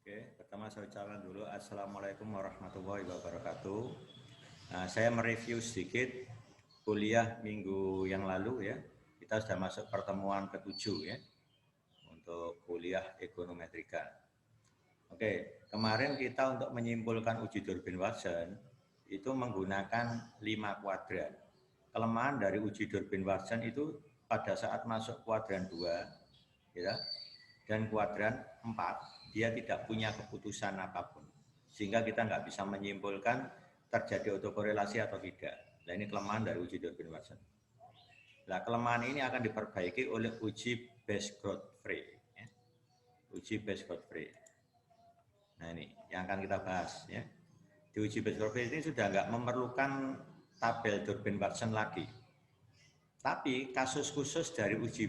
Oke, pertama saya ucapkan dulu Assalamualaikum warahmatullahi wabarakatuh. Nah, saya mereview sedikit kuliah minggu yang lalu ya. Kita sudah masuk pertemuan ke-7 ya untuk kuliah ekonometrika. Oke, kemarin kita untuk menyimpulkan uji Durbin-Watson itu menggunakan 5 kuadran. Kelemahan dari uji Durbin-Watson itu pada saat masuk kuadran 2 ya, dan kuadran 4 dia tidak punya keputusan apapun. Sehingga kita nggak bisa menyimpulkan terjadi autokorelasi atau tidak. Nah ini kelemahan dari uji Durbin-Watson. Nah kelemahan ini akan diperbaiki oleh uji Base-Godfrey. Ya. Uji Base-Godfrey. Nah ini yang akan kita bahas. Ya. Di uji Base-Godfrey ini sudah nggak memerlukan tabel Durbin-Watson lagi. Tapi kasus khusus dari uji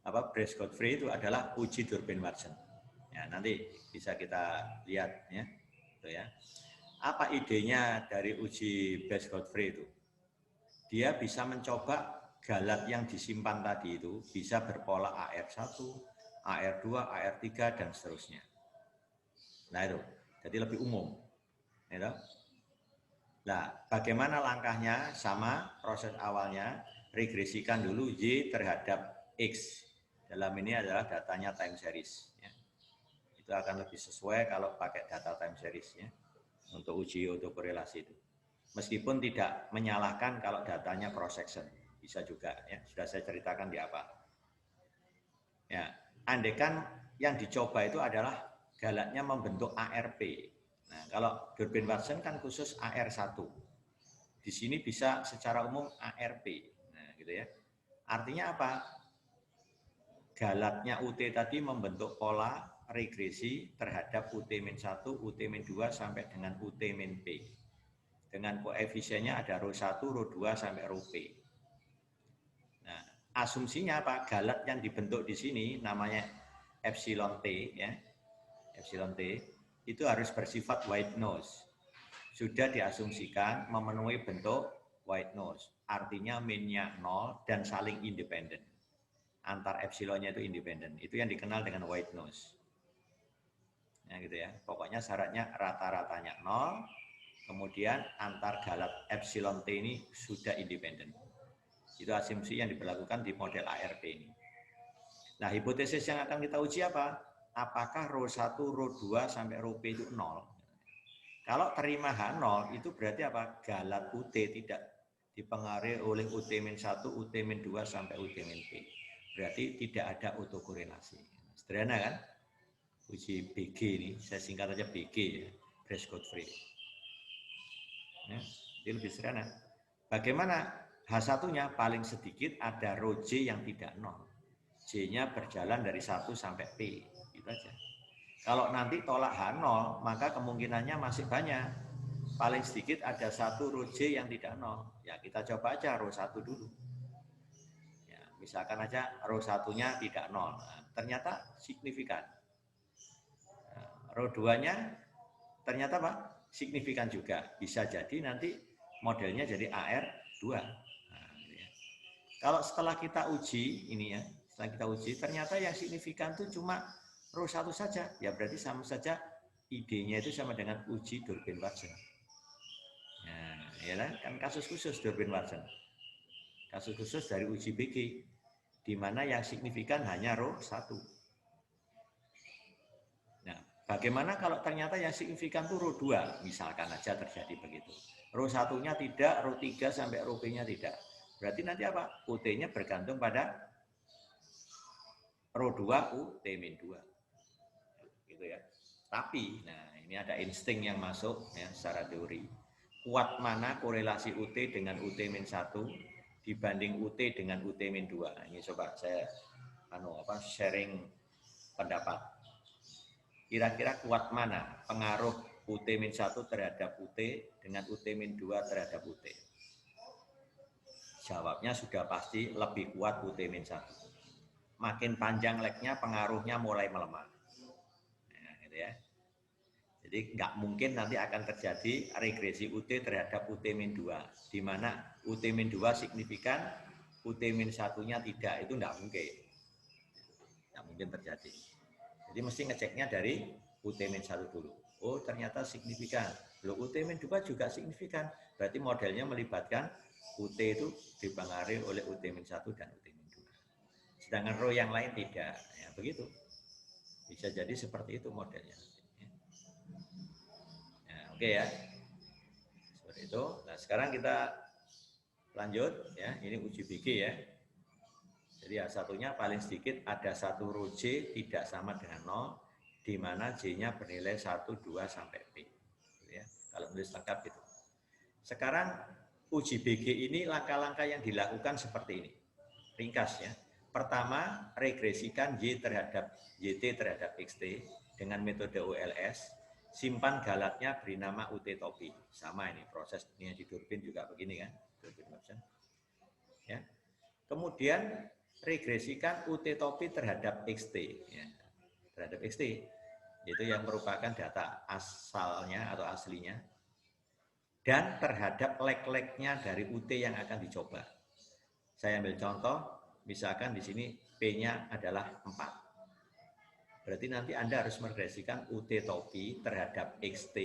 Base-Godfrey itu adalah uji Durbin-Watson. Ya, nanti bisa kita lihat ya. Itu ya. Apa idenya dari uji Base-Godfrey itu? Dia bisa mencoba galat yang disimpan tadi itu bisa berpola AR1, AR2, AR3 dan seterusnya. Nah itu, jadi lebih umum. Ya, nah, bagaimana langkahnya? Sama proses awalnya, regresikan dulu Y terhadap X. Dalam ini adalah datanya time series. Ya. Itu akan lebih sesuai kalau pakai data time series ya untuk uji autokorelasi itu. Meskipun tidak menyalahkan kalau datanya cross section, bisa juga ya. Sudah saya ceritakan di apa. Ya, andaikan yang dicoba itu adalah galatnya membentuk ARP. Nah, kalau Durbin-Watson kan khusus AR1. Di sini bisa secara umum ARP. Nah, gitu ya. Artinya apa? Galatnya UT tadi membentuk pola regresi terhadap UT-1, UT-2 sampai dengan UT-P. Dengan koefisiennya ada ρ1, ρ2 sampai ρP. Nah, asumsinya apa? Galat yang dibentuk di sini namanya epsilon T ya. Epsilon T itu harus bersifat white nose. Sudah diasumsikan memenuhi bentuk white nose. Artinya min-nya 0 dan saling independen. Antar epsilonnya itu independen. Itu yang dikenal dengan white nose. Ya gitu ya. Pokoknya syaratnya rata-ratanya 0, kemudian antar galat epsilon T ini sudah independen. Itu asumsi yang diberlakukan di model ARP ini. Nah, hipotesis yang akan kita uji apa? Apakah ρ1, ρ2 sampai ρP itu 0? Kalau terima H0 itu berarti apa? Galat UT tidak dipengaruhi oleh UT-1, UT-2 sampai UT-P. Berarti tidak ada autokorelasi. Sederhana kan? Uji BG ini, saya singkat aja BG ya, Base-Godfrey. Ya, ini lebih sederhana. Bagaimana H1-nya? Paling sedikit ada ρ J yang tidak 0. J-nya berjalan dari 1 sampai P. Itu aja. Kalau nanti tolak H0, maka kemungkinannya masih banyak. Paling sedikit ada 1 ρ J yang tidak 0. Ya kita coba aja ρ1 dulu. Ya, misalkan aja ρ1-nya tidak 0. Nah, ternyata signifikan. ρ2-nya ternyata apa? Signifikan juga. Bisa jadi nanti modelnya jadi AR2. Nah, gitu ya. Kalau setelah kita uji ini ya, setelah kita uji ternyata yang signifikan itu cuma ρ1 saja. Ya berarti sama saja idenya itu sama dengan uji Durbin-Watson. Nah, ya kan kasus khusus Durbin-Watson. Kasus khusus dari uji BG di mana yang signifikan hanya ρ1. Bagaimana kalau ternyata yang signifikan itu ρ2, misalkan aja terjadi begitu. ρ1-nya tidak, ρ3 sampai ρP-nya tidak. Berarti nanti apa? UT-nya bergantung pada ρ2 UT-2. Gitu ya. Tapi, nah ini ada insting yang masuk ya secara teori. Kuat mana korelasi UT dengan UT-1 dibanding UT dengan UT-2. Nah, ini coba saya sharing pendapat. Kira-kira kuat mana pengaruh UT-1 terhadap UT dengan UT-2 terhadap UT? Jawabnya sudah pasti lebih kuat UT-1. Makin panjang legnya pengaruhnya mulai melemah. Nah, gitu ya. Jadi nggak mungkin nanti akan terjadi regresi UT terhadap UT-2. Di mana UT-2 signifikan, UT-1-nya tidak, itu nggak mungkin. Nggak mungkin terjadi. Jadi mesti ngeceknya dari UT-1 dulu. Oh, ternyata signifikan. Loh, UT-2 juga signifikan. Berarti modelnya melibatkan UT itu dipengaruhi oleh UT-1 dan UT-2. Sedangkan row yang lain tidak. Ya, begitu. Bisa jadi seperti itu modelnya. Ya, oke ya. Seperti itu. Nah, sekarang kita lanjut ya. Ini uji BG ya. Jadi satunya paling sedikit ada satu row J tidak sama dengan 0, di mana J-nya bernilai 1, 2, sampai P. Ya, kalau nulis lengkap gitu. Sekarang uji BG ini langkah-langkah yang dilakukan seperti ini. Ringkas ya. Pertama, regresikan YT terhadap XT dengan metode OLS. Simpan galatnya beri nama UT topi. Sama ini prosesnya di turbin juga begini kan. Ya. Kemudian regresikan UT topi terhadap XT. Ya. Terhadap XT. Itu yang merupakan data asalnya atau aslinya. Dan terhadap leg-legnya dari UT yang akan dicoba. Saya ambil contoh, misalkan di sini P-nya adalah 4. Berarti nanti Anda harus meregresikan UT topi terhadap XT,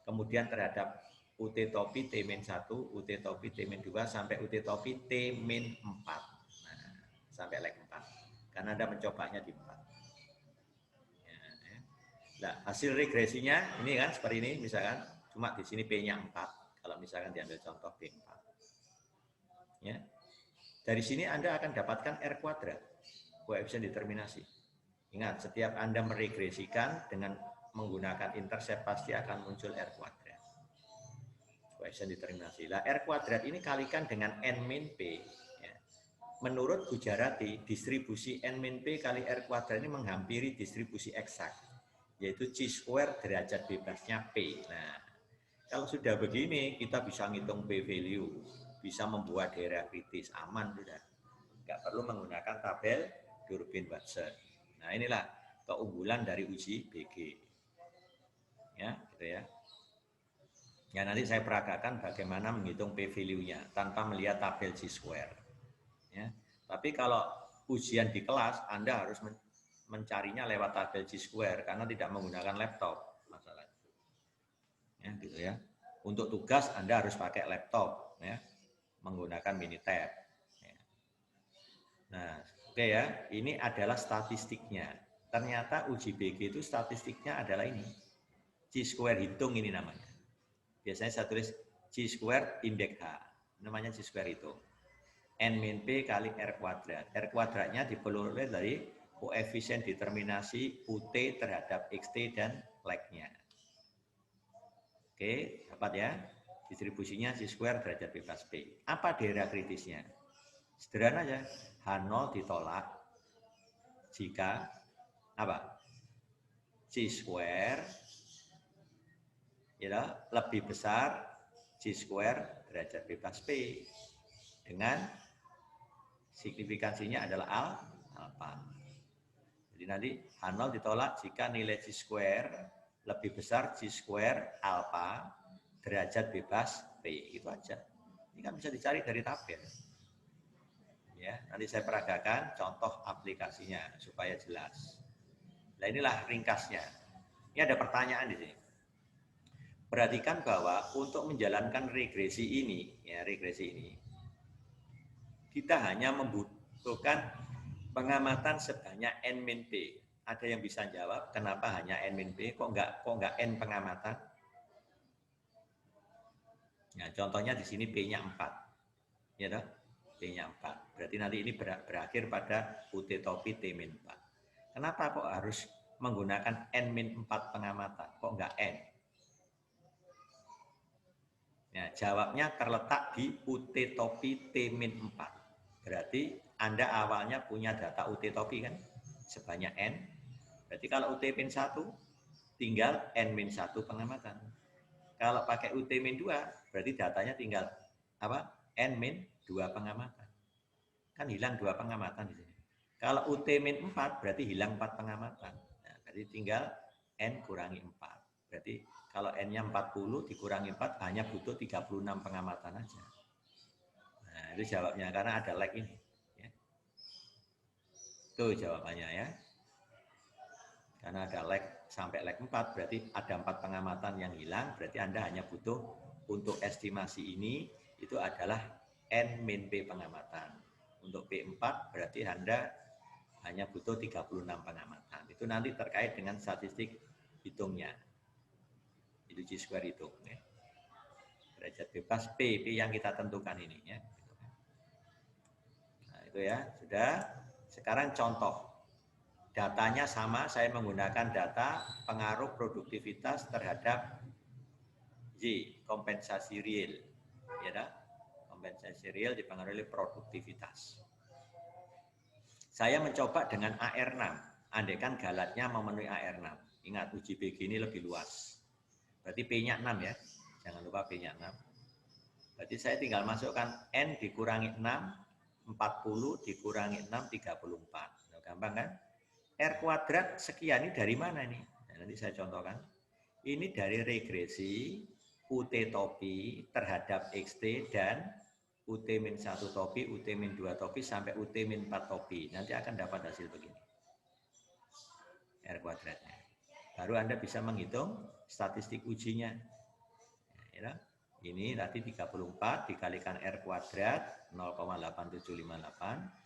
kemudian terhadap UT topi T-1, UT topi T-2, sampai UT topi T-4. Nah, sampai leg 4. Karena Anda mencobanya di 4. Nah, hasil regresinya ini kan seperti ini misalkan, cuma di sini P-nya 4. Kalau misalkan diambil contoh P4. Ya. Dari sini Anda akan dapatkan R kuadrat, koefisien determinasi. Ingat, setiap Anda meregresikan dengan menggunakan intercept pasti akan muncul R kuadrat. Koefisien determinasi. Nah, R kuadrat ini kalikan dengan N-P. Ya. Menurut Gujarati, distribusi N-P kali R kuadrat ini menghampiri distribusi eksak, yaitu chi-square derajat bebasnya P. Nah, kalau sudah begini, kita bisa ngitung P value, bisa membuat daerah kritis, aman sudah. Nggak perlu menggunakan tabel Durbin-Watson. Nah, inilah keunggulan dari uji BG. Ya, gitu ya. Ya, nanti saya peragakan bagaimana menghitung P value-nya tanpa melihat tabel chi-square. Ya. Tapi kalau ujian di kelas, Anda harus mencarinya lewat tabel chi-square karena tidak menggunakan laptop. Masalah. Ya, gitu ya. Untuk tugas Anda harus pakai laptop, ya, menggunakan Minitab. Ya. Nah, oke ya, ini adalah statistiknya. Ternyata uji BG itu statistiknya adalah ini, chi-square hitung ini namanya. Biasanya saya tulis chi-square indeks H, namanya chi-square hitung. N-P kali R kuadrat. R kuadratnya diperoleh dari koefisien determinasi UT terhadap XT dan leg-nya. Oke, dapat ya. Distribusinya chi-square derajat bebas P. Apa daerah kritisnya? Sederhana aja. H0 ditolak jika apa? Chi-square ya, lebih besar chi-square derajat bebas P dengan signifikansinya adalah alfa. Jadi nanti H0 ditolak jika nilai chi-square lebih besar chi-square alfa derajat bebas P. Itu aja. Ini kan bisa dicari dari tabel. Ya, nanti saya peragakan contoh aplikasinya supaya jelas. Nah, inilah ringkasnya. Ini ada pertanyaan di sini. Perhatikan bahwa untuk menjalankan regresi ini, kita hanya membutuhkan pengamatan sebanyak N-P. Ada yang bisa jawab kenapa hanya N-P? Kok enggak N pengamatan? Nah, contohnya di sini P-nya 4. Ya toh? P-nya 4. Berarti nanti ini berakhir pada UT topi T-4. Kenapa kok harus menggunakan N-4 pengamatan? Kok enggak N? Ya, jawabnya terletak di UT topi T-4. Berarti Anda awalnya punya data UT topi kan? Sebanyak N. Berarti kalau UT-1 tinggal N-1 pengamatan. Kalau pakai UT-2 berarti datanya tinggal apa? N-2 pengamatan. Kan hilang 2 pengamatan di sini. Kalau UT-4 berarti hilang 4 pengamatan. Nah, berarti tinggal N kurangi 4. Berarti kalau N-nya 40 dikurangi 4 hanya butuh 36 pengamatan aja. Nah, itu jawabnya karena ada lag ini. Ya. Itu jawabannya ya. Karena ada leg sampai leg 4, berarti ada 4 pengamatan yang hilang, berarti Anda hanya butuh untuk estimasi ini, itu adalah N-P pengamatan. Untuk P4 berarti Anda hanya butuh 36 pengamatan. Itu nanti terkait dengan statistik hitungnya. Itu Chi-square hitung. Ya. Derajat bebas P yang kita tentukan ini. Ya. Nah, itu ya, sudah. Sekarang contoh. Datanya sama, saya menggunakan data pengaruh produktivitas terhadap Y, kompensasi real. Ya, dah? Kompensasi real dipengaruhi oleh produktivitas. Saya mencoba dengan AR6. Andaikan galatnya memenuhi AR6. Ingat, uji BG ini lebih luas. Berarti P-nya 6 ya. Jangan lupa P-nya 6. Berarti saya tinggal masukkan N dikurangi 6, 40 dikurangi 6, 34. Gampang kan? R kuadrat sekian ini dari mana nih? Nah, nanti saya contohkan. Ini dari regresi UT topi terhadap XT dan UT-1 topi, UT-2 topi sampai UT-4 topi. Nanti akan dapat hasil begini. R kuadratnya. Baru Anda bisa menghitung statistik ujinya. Ya, ini tadi 34 dikalikan R kuadrat 0,8758.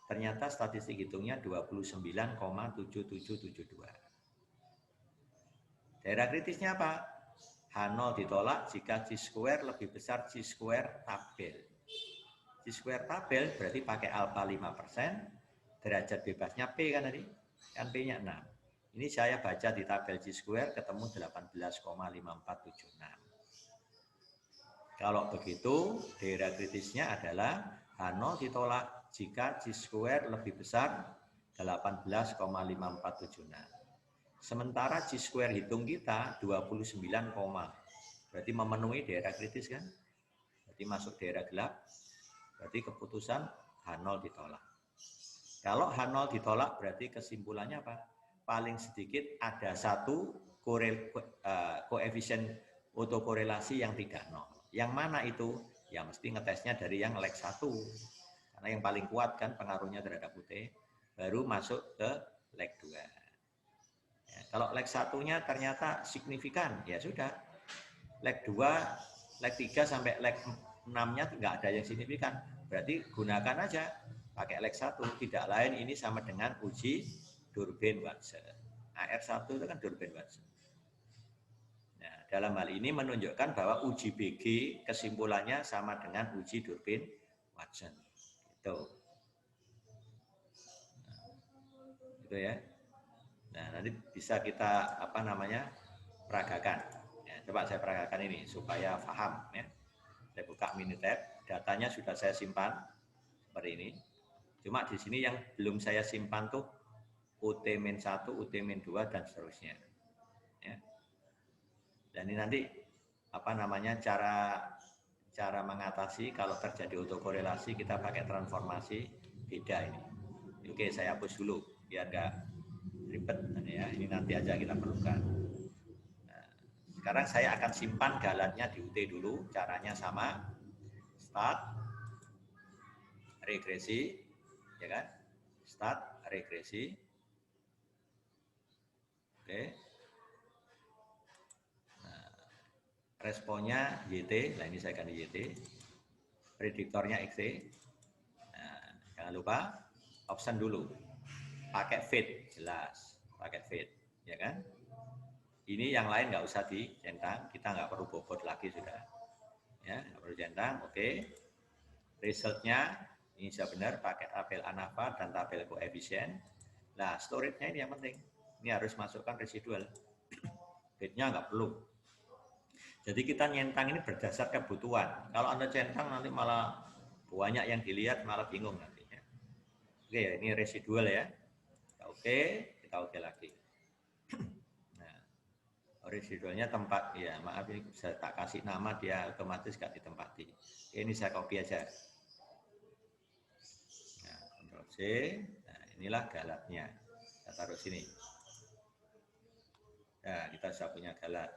Ternyata statistik hitungnya 29,7772. Daerah kritisnya apa? H0 ditolak jika Chi-square lebih besar Chi-square tabel. Chi-square tabel berarti pakai alfa 5%, derajat bebasnya P kan tadi? Kan P-nya 6. Ini saya baca di tabel Chi-square ketemu 18,5476. Kalau begitu, daerah kritisnya adalah H0 ditolak jika Chi-square lebih besar 18,5476. Sementara Chi-square hitung kita 29, berarti memenuhi daerah kritis kan? Berarti masuk daerah gelap, berarti keputusan H0 ditolak. Kalau H0 ditolak berarti kesimpulannya apa? Paling sedikit ada satu koefisien autokorelasi yang tidak 0. Yang mana itu? Ya mesti ngetesnya dari yang leg 1. Karena yang paling kuat kan pengaruhnya terhadap UT, baru masuk ke leg 2. Ya, kalau leg 1-nya ternyata signifikan, ya sudah. Leg 2, leg 3 sampai leg 6-nya nggak ada yang signifikan. Berarti gunakan aja pakai leg 1, tidak lain ini sama dengan uji Durbin-Watson. AR1 itu kan Durbin-Watson. Nah, dalam hal ini menunjukkan bahwa uji BG kesimpulannya sama dengan uji Durbin-Watson. Itu. Nah, itu ya. Nah, nanti bisa kita peragakan. Ya, coba saya peragakan ini supaya paham ya. Saya buka Minitab, datanya sudah saya simpan seperti ini. Cuma di sini yang belum saya simpan tuh UT-1, UT-2 dan seterusnya. Ya. Dan ini nanti cara mengatasi kalau terjadi autokorelasi kita pakai transformasi beda ini. Oke, saya hapus dulu biar nggak ribet ya. Ini nanti aja kita perlukan. Nah, sekarang saya akan simpan galatnya di UT dulu. Caranya sama. Start regresi, ya kan? Start regresi. Oke. Responnya YT, nah ini saya ganti YT, prediktornya XT. Nah, jangan lupa option dulu, pakai fit, jelas, pakai fit, ya kan? Ini yang lain nggak usah dicentang, kita nggak perlu bobot lagi sudah, ya nggak perlu centang. Oke, resultnya ini sudah benar, pakai tabel ANAVA dan tabel koefisien. Nah, storage-nya ini yang penting, ini harus masukkan residual, fit-nya nggak perlu. Jadi kita nyentang ini berdasar kebutuhan. Kalau Anda centang nanti malah banyak yang dilihat, malah bingung nantinya. Oke, ini residual ya. Kita oke lagi. Nah, residualnya tempat, ya maaf ini bisa tak kasih nama, dia otomatis gak ditempati. Ini saya copy aja. Nah, Ctrl C. Nah, inilah galatnya. Kita taruh sini. Nah, kita sudah punya galat.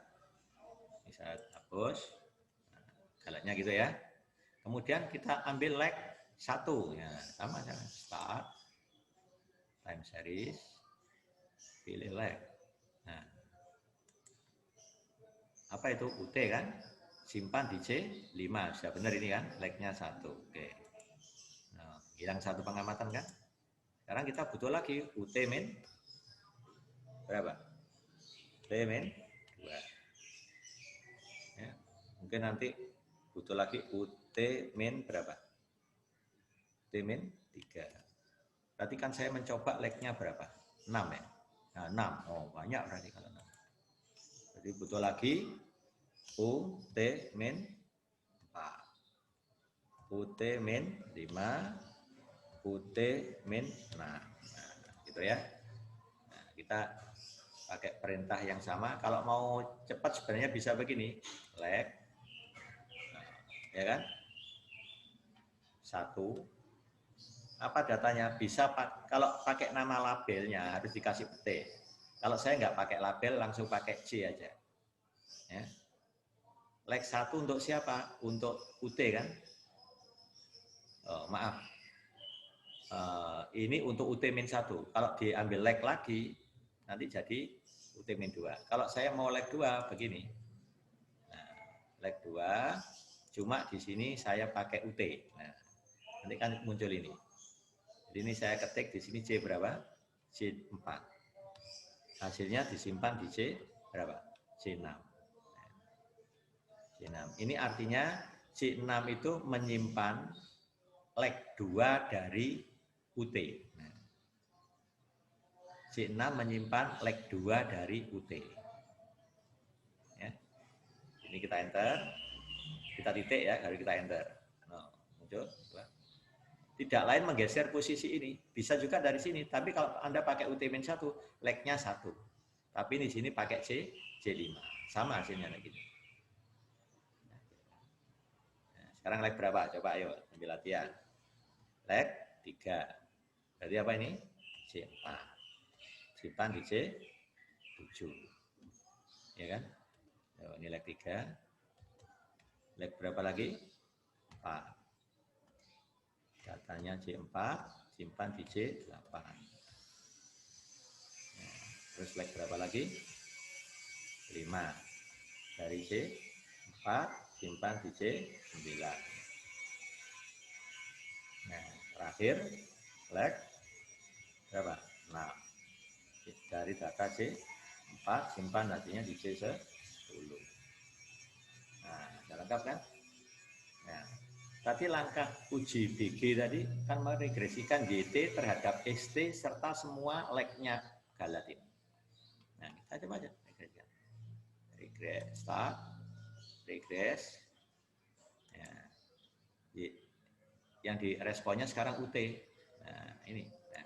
Bisa hapus, nah, galatnya gitu ya. Kemudian kita ambil leg 1, ya sama, start, time series, pilih leg. Apa itu? UT kan? Simpan di C5. Sudah benar ini kan? Legnya 1. Oke. Nah, hilang satu pengamatan kan? Sekarang kita butuh lagi UT min berapa? UT min 2. Ya. Mungkin nanti butuh lagi UT min berapa? UT min 3. Berarti kan saya mencoba legnya berapa? 6 ya? Nah, 6. Oh, banyak berarti kalau 6. Jadi butuh lagi UT min 4. UT min 5. UT min 6. Nah, gitu ya. Nah, kita pakai perintah yang sama. Kalau mau cepat sebenarnya bisa begini. Leg. Nah, ya kan? 1. Apa datanya? Bisa kalau pakai nama labelnya harus dikasih T. Kalau saya nggak pakai label, langsung pakai C aja. Ya. Leg 1 untuk siapa? Untuk UT kan? Oh, maaf. Ini untuk UT min 1. Kalau diambil leg lagi, nanti jadi UT min 2. Kalau saya mau leg 2, begini. Nah, leg 2, cuma di sini saya pakai UT. Nah, nanti kan muncul ini. Jadi ini saya ketik di sini C berapa? C4. Hasilnya disimpan di C berapa? C6. C6. Ini artinya C6 itu menyimpan leg 2 dari UT. Nah, C6 menyimpan leg 2 dari UT. Ya. Ini kita enter. Kita titik ya, baru kita enter. Nah, muncul. Tidak lain menggeser posisi ini. Bisa juga dari sini. Tapi kalau Anda pakai UT-1, legnya 1. Tapi di sini pakai C5. Sama hasilnya lagi. Nah, sekarang leg berapa? Coba ayo ambil latihan. Leg 3. Berarti apa ini? C4. Simpan di C7. Ya kan? Ini leg 3. Leg berapa lagi? 4. Datanya C4, simpan di C8. Nah, terus leg berapa lagi? 5. Dari C4, simpan di C9. Nah, terakhir leg berapa? 6. Dari data C4, simpan nantinya di C10. Nah, sudah lengkap kan? Nah, tadi langkah uji BG tadi kan meregresikan YT terhadap XT serta semua legnya galat ini. Nah, kita coba aja regresikan. Regres, start, regres. Ya. Yang diresponnya sekarang UT. Nah, ini. Nah,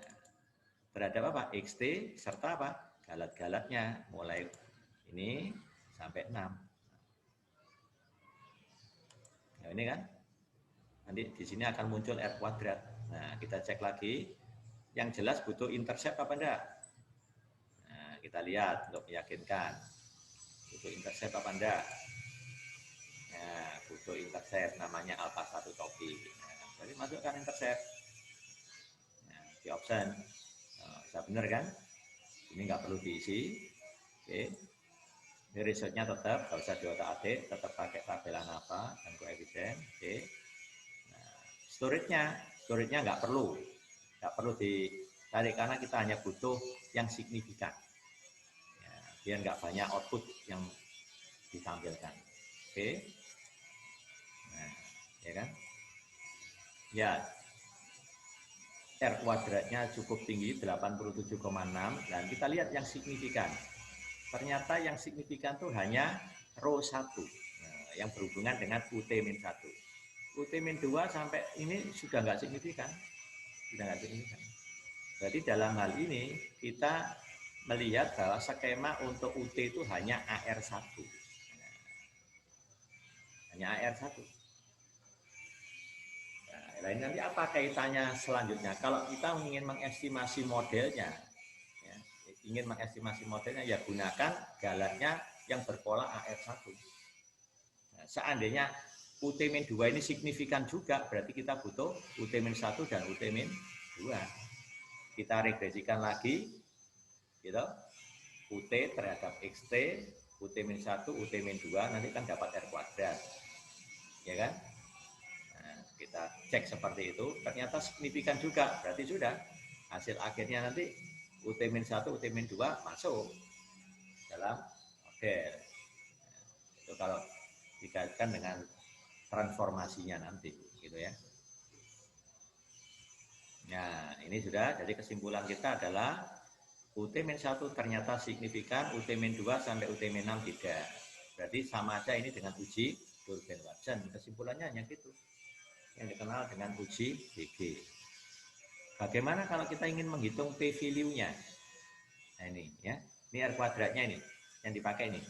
terhadap apa? XT serta apa? Galat-galatnya. Mulai ini sampai 6. Nah, ini kan? Nanti di sini akan muncul R kuadrat. Nah, kita cek lagi. Yang jelas butuh intercept apa enggak? Nah, kita lihat untuk meyakinkan. Butuh intercept apa enggak? Nah, butuh intercept namanya alpha 1 topi. Nah, jadi masukkan intercept. Nah, di option. Nah, bisa benar kan? Ini nggak perlu diisi. Oke. Ini resultnya tetap, nggak usah diotak-atik, tetap pakai tabelan apa dan koefisien. Oke. Storage-nya nggak perlu ditarik karena kita hanya butuh yang signifikan, ya, biar nggak banyak output yang ditampilkan. Oke, nah, ya kan? Ya, R kuadratnya cukup tinggi 87,6 dan kita lihat yang signifikan. Ternyata yang signifikan tuh hanya row 1, nah, yang berhubungan dengan UT-1. UT-2 sampai ini sudah nggak signifikan. Berarti dalam hal ini kita melihat bahwa skema untuk UT itu hanya AR1. Hanya AR1. Nah, nanti apa kaitannya selanjutnya? Kalau kita ingin mengestimasi modelnya, ya gunakan galatnya yang berpola AR1. Nah, seandainya UT-2 ini signifikan juga, berarti kita butuh UT-1 dan UT-2. Kita regresikan lagi, gitu. UT terhadap XT UT-1, UT-2, nanti kan dapat R kuadrat. Ya kan? Nah, kita cek seperti itu, ternyata signifikan juga. Berarti sudah hasil akhirnya nanti UT-1, UT-2 masuk dalam model. Itu kalau dikaitkan dengan transformasinya nanti, gitu ya. Nah, ini sudah, jadi kesimpulan kita adalah UT-1 ternyata signifikan, UT-2 sampai UT-6 tidak. Berarti sama aja ini dengan uji Durbin-Watson. Kesimpulannya hanya gitu. Yang dikenal dengan uji BG. Bagaimana kalau kita ingin menghitung p-value-nya? Nah ini ya, ini R kuadratnya ini, yang dipakai ini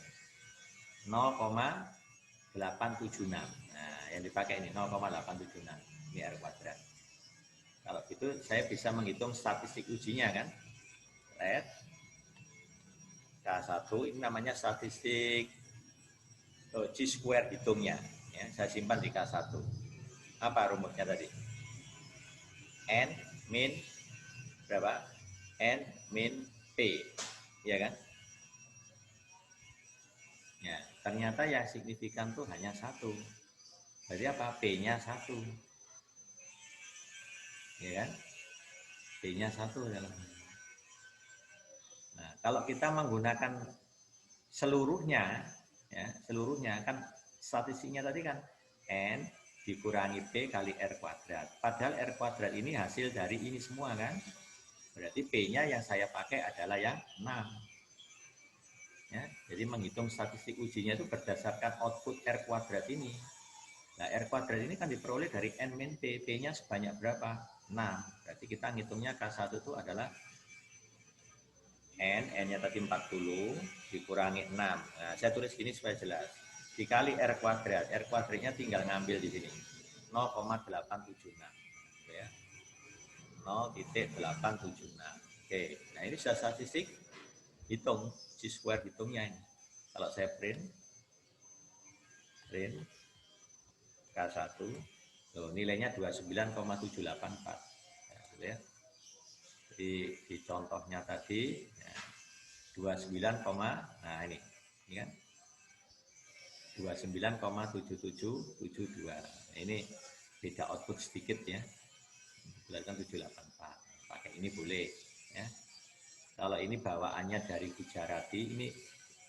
0,876. Nah, yang dipakai ini 0,876. Ini R kuadrat. Kalau gitu saya bisa menghitung statistik ujinya kan. Let K1 ini namanya statistik G-square hitungnya. Ya, saya simpan di K1. Apa rumusnya tadi? N min berapa? N min P. Ya kan? Ya, ternyata yang signifikan tuh hanya satu. Berarti apa? P-nya 1. Ya kan? P-nya 1 dalam. Nah, kalau kita menggunakan seluruhnya, ya, seluruhnya kan statistiknya tadi kan N dikurangi P kali R kuadrat. Padahal R kuadrat ini hasil dari ini semua kan. Berarti P-nya yang saya pakai adalah yang 6. Ya, jadi menghitung statistik ujinya itu berdasarkan output R kuadrat ini. Nah, R kuadrat ini kan diperoleh dari N min P. P-nya sebanyak berapa? 6. Berarti kita ngitungnya K1 itu adalah N-nya tadi 40, dikurangi 6. Nah, saya tulis gini supaya jelas. Dikali R kuadrat. R kuadratnya tinggal ngambil di sini. 0,876. Ya. 0,876. Oke, nah ini sudah statistik hitung, G-square hitungnya ini. Kalau saya print K1, tuh, nilainya 29,784. Ya, gitu ya. Jadi di contohnya tadi ya, 29, nah ini kan 29,7772. Ini beda output sedikit ya. Bulatkan 784. Pakai ini boleh ya. Kalau ini bawaannya dari Gujarati, ini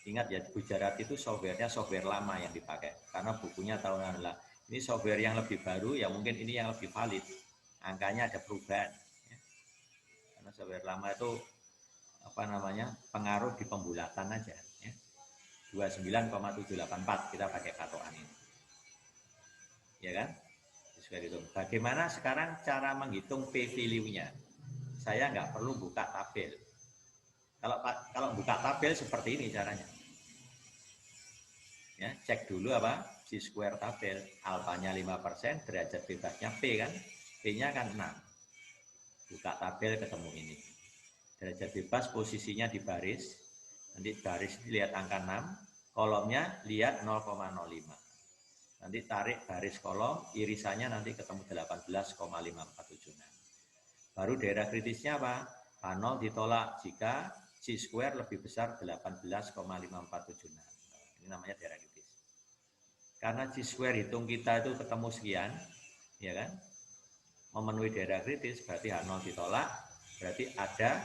ingat ya, Gujarati itu softwarenya software lama yang dipakai karena bukunya tahunan lah. Ini software yang lebih baru, ya mungkin ini yang lebih valid. Angkanya ada perubahan. Ya. Karena software lama itu apa namanya, pengaruh di pembulatan aja. Ya. 29,784 kita pakai patokan ini. Ya kan? Bagaimana sekarang cara menghitung p-value-nya? Saya nggak perlu buka tabel. Kalau buka tabel seperti ini caranya. Ya, cek dulu apa? G-square tabel. Alfanya 5%, derajat bebasnya P kan? P-nya kan 6. Buka tabel ketemu ini. Derajat bebas posisinya di baris. Nanti baris lihat angka 6. Kolomnya lihat 0,05. Nanti tarik baris kolom, irisannya nanti ketemu 18,5476. Baru daerah kritisnya apa? K0 ditolak jika G-square lebih besar 18,5476. Ini namanya daerah kritis. Karena G-square hitung kita itu ketemu sekian, ya kan? Memenuhi daerah kritis, berarti H0 ditolak, berarti ada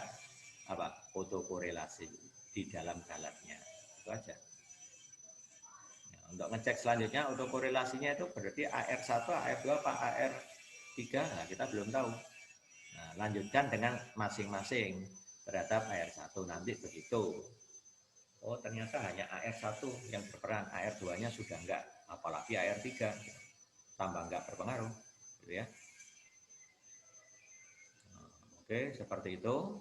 apa? Autokorelasi di dalam galatnya. Itu aja. Untuk ngecek selanjutnya autokorelasinya itu berarti AR1, AR2, apa AR3, nah kita belum tahu. Nah, lanjutkan dengan masing-masing terhadap AR1 nanti begitu. Oh ternyata hanya AR1 yang berperan, AR2-nya sudah enggak, apalagi AR3 tambah enggak berpengaruh, gitu ya. Oke, seperti itu.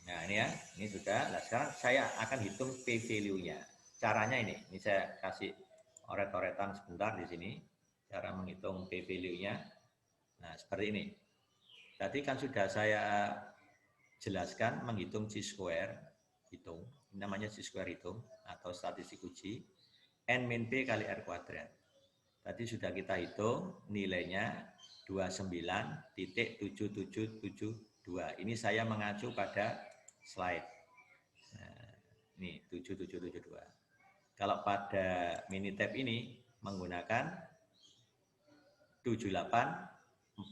Nah ini ya, ini sudah. Nah sekarang saya akan hitung p-value-nya. Caranya ini saya kasih oret-oretan sebentar di sini. Cara menghitung p-value-nya. Nah seperti ini. Tadi kan sudah saya jelaskan menghitung G-square hitung. Ini namanya G-square hitung atau statistik uji. N min P kali R kuadrat. Tadi sudah kita hitung nilainya 29,7772. Ini saya mengacu pada slide. Nah, Ini 7772. Kalau pada Minitab ini menggunakan 7840.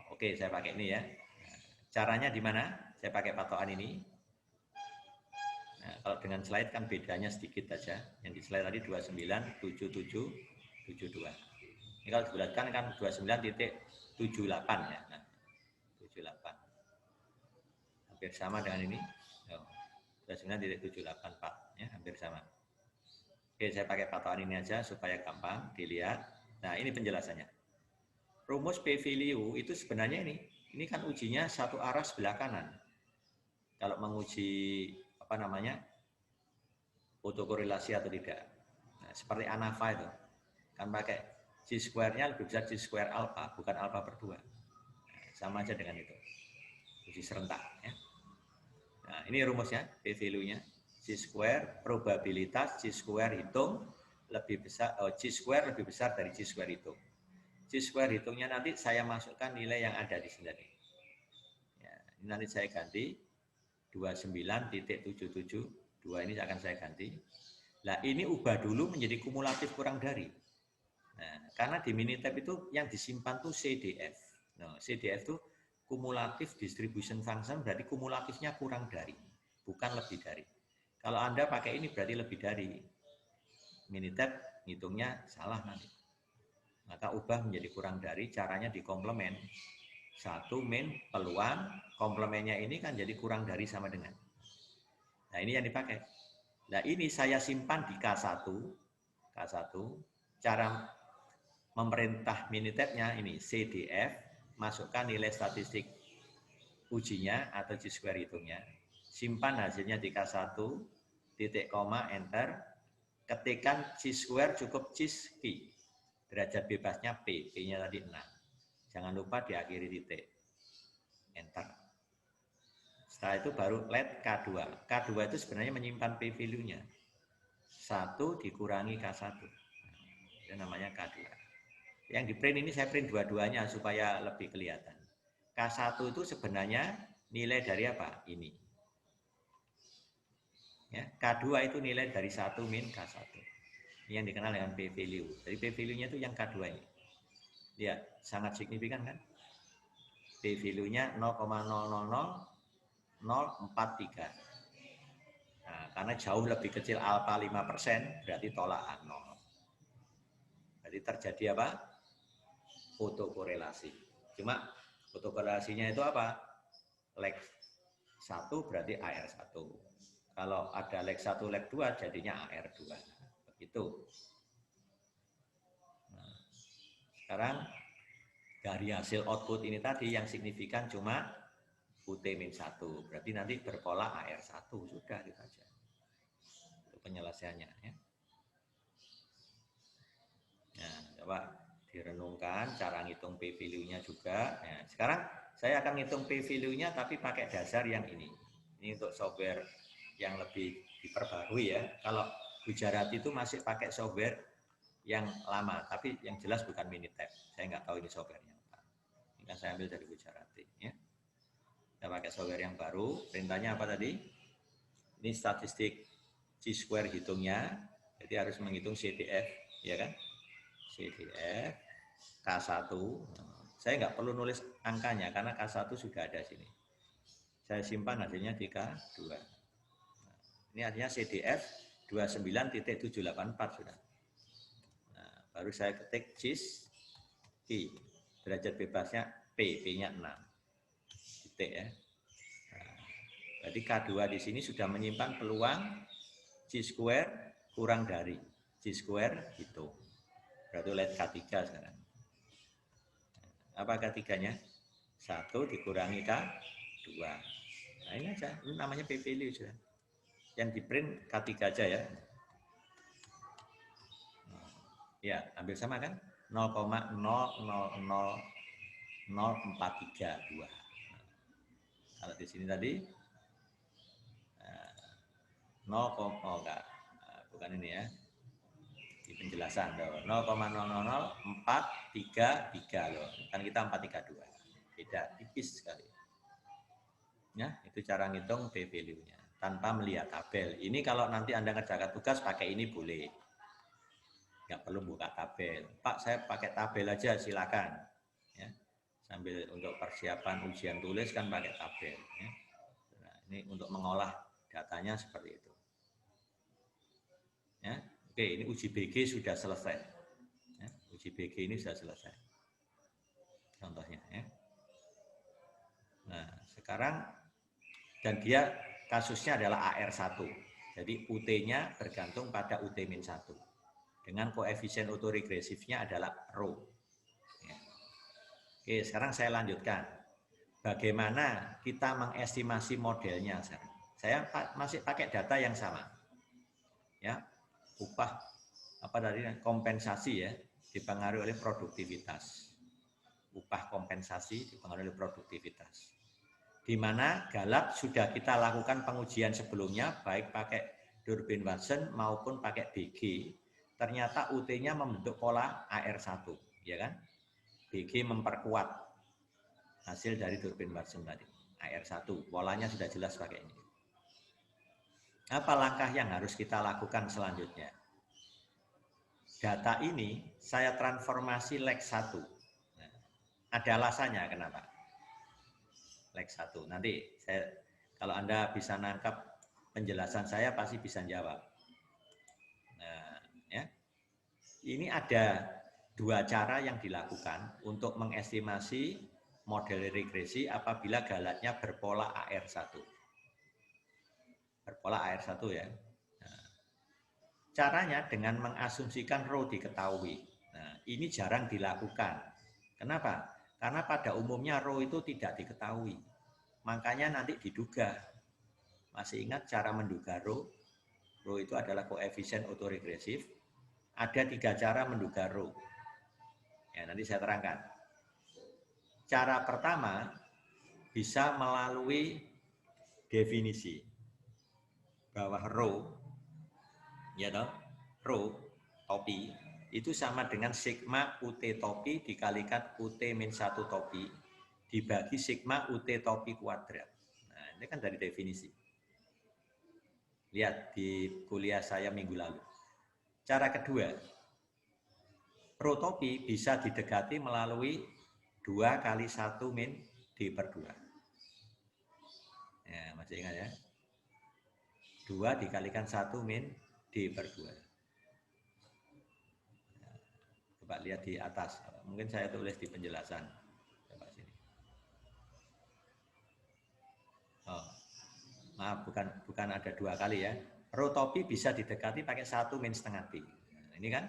Oke, saya pakai ini ya. Caranya di mana? Saya pakai patokan ini. Nah, kalau dengan slide kan bedanya sedikit saja. Yang di slide tadi 297772. Ini kalau dibulatkan kan 29.78 ya. Nah, 78. Hampir sama dengan ini. 29.784 ya, hampir sama. Oke, saya pakai patokan ini aja supaya gampang dilihat. Nah, ini penjelasannya. Rumus P-value itu sebenarnya ini kan ujinya satu arah sebelah kanan. Kalau menguji apa namanya? Autokorelasi atau tidak. Nah, seperti ANAVA itu. Kan pakai G-square-nya lebih besar G-square alpha, bukan alpha per 2. Nah, sama aja dengan itu. Uji serentak ya. Nah, ini rumusnya, P-value-nya. G-square, probabilitas G-square hitung lebih besar, G-square lebih besar dari G-square hitung. G-square hitungnya nanti saya masukkan nilai yang ada di sini. Ya, ini nanti saya ganti 29.772 ini akan saya ganti. Nah, ini ubah dulu menjadi kumulatif kurang dari. Nah, karena di Minitab itu yang disimpan tuh CDF. Nah, CDF itu kumulatif distribution function, berarti kumulatifnya kurang dari, bukan lebih dari. Kalau Anda pakai ini berarti lebih dari. Minitab ngitungnya salah nanti. Maka ubah menjadi kurang dari, caranya dikomplemen. 1 min peluang, komplemennya ini kan jadi kurang dari sama dengan. Nah, ini yang dipakai. Nah, ini saya simpan di K1. K1, cara memerintah Minitab-nya ini CDF, masukkan nilai statistik ujinya atau G-square hitungnya. Simpan hasilnya di K1, titik koma, enter. Ketikkan G-square cukup G-ski. Derajat bebasnya P, P-nya tadi 6. Jangan lupa diakhiri titik. Enter. Setelah itu baru let K2. K2 itu sebenarnya menyimpan P-value-nya. 1 dikurangi K1. Itu namanya K2. Yang di print ini saya print dua-duanya supaya lebih kelihatan. K1 itu sebenarnya nilai dari apa? Ini. Ya, K2 itu nilai dari 1 min K1. Ini yang dikenal dengan P-value. Jadi P-value-nya itu yang K2 ini. Ya, sangat signifikan kan? P-value-nya 0,000,043. Nah, karena jauh lebih kecil alpha 5%, berarti tolak 0. Jadi terjadi apa? Autokorelasi. Cuma autokorelasinya itu apa? Leg 1 berarti AR1. Kalau ada leg 1, leg 2 jadinya AR2. Begitu. Nah, sekarang dari hasil output ini tadi yang signifikan cuma UT-1. Berarti nanti berpola AR1. Sudah gitu aja. Itu penjelasannya ya. Nah, coba direnungkan cara ngitung P-value-nya juga. Nah, sekarang saya akan ngitung P-value-nya tapi pakai dasar yang ini. Ini untuk software yang lebih diperbarui ya. Kalau Gujarati itu masih pakai software yang lama, tapi yang jelas bukan Minitab. Saya nggak tahu ini softwarenya apa. Ini kan saya ambil dari Gujarati. Ya. Kita pakai software yang baru. Perintahnya apa tadi? Ini statistik G-square hitungnya. Jadi harus menghitung CDF, ya kan? CDF K1. Saya nggak perlu nulis angkanya karena K1 sudah ada sini. Saya simpan hasilnya di K2. Ini artinya CDF 29.784 sudah. Nah, baru saya ketik G-ski. Derajat bebasnya P, P-nya 6. Titik ya. Nah, berarti K2 di sini sudah menyimpan peluang G-square kurang dari. G-square hitung. Berarti lihat K3 sekarang. Apa K3-nya? 1 dikurangi K2. Nah, ini aja. Ini namanya P-value sudah. Yang di print K3 aja ya. Ya, hampir sama kan? 0,000432. Kalau di sini tadi 0, enggak. Bukan ini ya. Di penjelasan loh. 0,00433 loh. Kan kita 432. Beda tipis sekali. Ya, itu cara ngitung P-value-nya. tanpa melihat tabel. Ini kalau nanti Anda ngerjakan tugas pakai ini boleh. Nggak perlu buka tabel. Pak, saya pakai tabel aja, silakan. Ya. Sambil untuk persiapan ujian tulis kan pakai tabel. Ya. Nah, ini untuk mengolah datanya seperti itu. Ya. Oke, ini uji BG sudah selesai. Ya. Uji BG ini sudah selesai. Contohnya. Ya. Nah, sekarang dan dia kasusnya adalah AR1. Jadi UT-nya bergantung pada UT-1. Dengan koefisien autoregresifnya adalah rho. Ya. Oke, sekarang saya lanjutkan. Bagaimana kita mengestimasi modelnya sekarang? Saya masih pakai data yang sama. Ya, upah apa tadi kompensasi ya dipengaruhi oleh produktivitas. Upah kompensasi dipengaruhi oleh produktivitas. Di mana Galap sudah kita lakukan pengujian sebelumnya baik pakai Durbin-Watson maupun pakai BG. Ternyata UT-nya membentuk pola AR1, ya kan? BG memperkuat hasil dari Durbin-Watson tadi. AR1, polanya sudah jelas pakai ini. Apa langkah yang harus kita lakukan selanjutnya? Data ini saya transformasi leg 1. Nah, ada alasannya kenapa? Leg 1. Nanti saya kalau Anda bisa nangkap penjelasan saya pasti bisa jawab. Nah, ya. Ini ada dua cara yang dilakukan untuk mengestimasi model regresi apabila galatnya berpola AR1. Berpola AR1 ya. Nah, caranya dengan mengasumsikan rho diketahui. Nah, ini jarang dilakukan. Kenapa? Karena pada umumnya rho itu tidak diketahui. Makanya nanti diduga. Masih ingat cara menduga rho? Rho itu adalah koefisien autoregresif. Ada 3 cara menduga rho. Ya, nanti saya terangkan. Cara pertama bisa melalui definisi bahwa rho, ya toh, rho topi itu sama dengan sigma UT topi dikalikan UT-1 topi dibagi sigma UT topi kuadrat. Nah, ini kan dari definisi. Lihat di kuliah saya minggu lalu. Cara kedua, rho topi bisa didekati melalui 2 kali 1 min D per 2. Ya, masih ingat ya? 2 dikalikan 1 min D per 2. Nah, coba lihat di atas. Mungkin saya tulis di penjelasan. Coba sini. Oh, maaf, bukan ada 2 kali ya. Rho topi bisa didekati pakai 1 min setengah D. Nah, ini kan?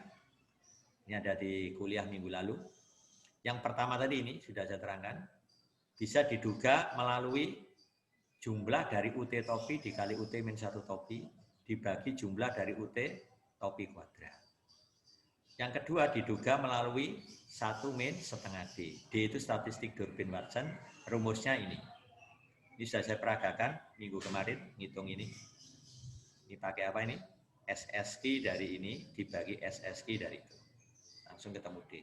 Ini ada di kuliah minggu lalu. Yang pertama tadi ini sudah saya terangkan. Bisa diduga melalui jumlah dari UT topi dikali UT-1 topi dibagi jumlah dari UT topi kuadrat. Yang kedua diduga melalui 1 min setengah D. D itu statistik Durbin-Watson. Rumusnya ini. Ini sudah saya peragakan minggu kemarin, ngitung ini. Ini pakai apa ini? SSI dari ini dibagi SSI dari itu. Langsung ketemu D.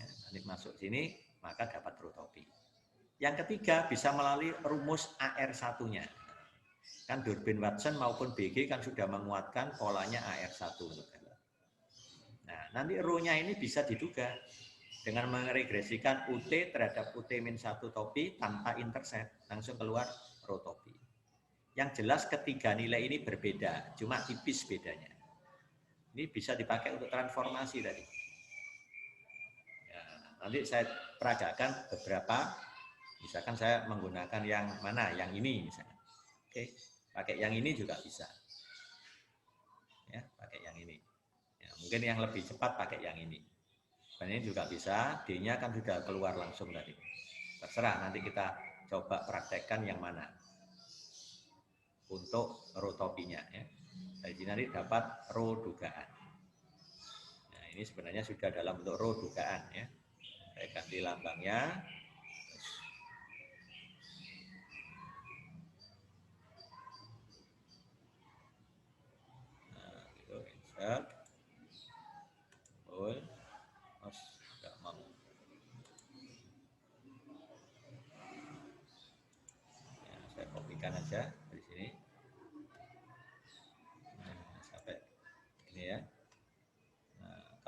Ya, nanti masuk sini, maka dapat rho topi. Yang ketiga bisa melalui rumus AR1-nya. Kan Durbin-Watson maupun BG kan sudah menguatkan polanya AR1. Nah, nanti rho-nya ini bisa diduga dengan meregresikan UT terhadap UT-1 topi tanpa intercept. Langsung keluar rho topi. Yang jelas ketiga nilai ini berbeda, cuma tipis bedanya. Ini bisa dipakai untuk transformasi tadi. Ya, nanti saya peragakan beberapa. Misalkan saya menggunakan yang mana? Yang ini misalnya. Oke, pakai yang ini juga bisa. Ya, pakai yang ini. Ya, mungkin yang lebih cepat pakai yang ini. Dan ini juga bisa, D-nya kan sudah keluar langsung tadi. Terserah, nanti kita coba praktekkan yang mana. Untuk rho topinya. Ya. Dari sini nanti dapat rho dugaan. Nah, ini sebenarnya sudah dalam bentuk rho dugaan. Ya. Saya ganti lambangnya. Nah, gitu, insert. Nggak mau. Ya, saya kopikan aja dari sini.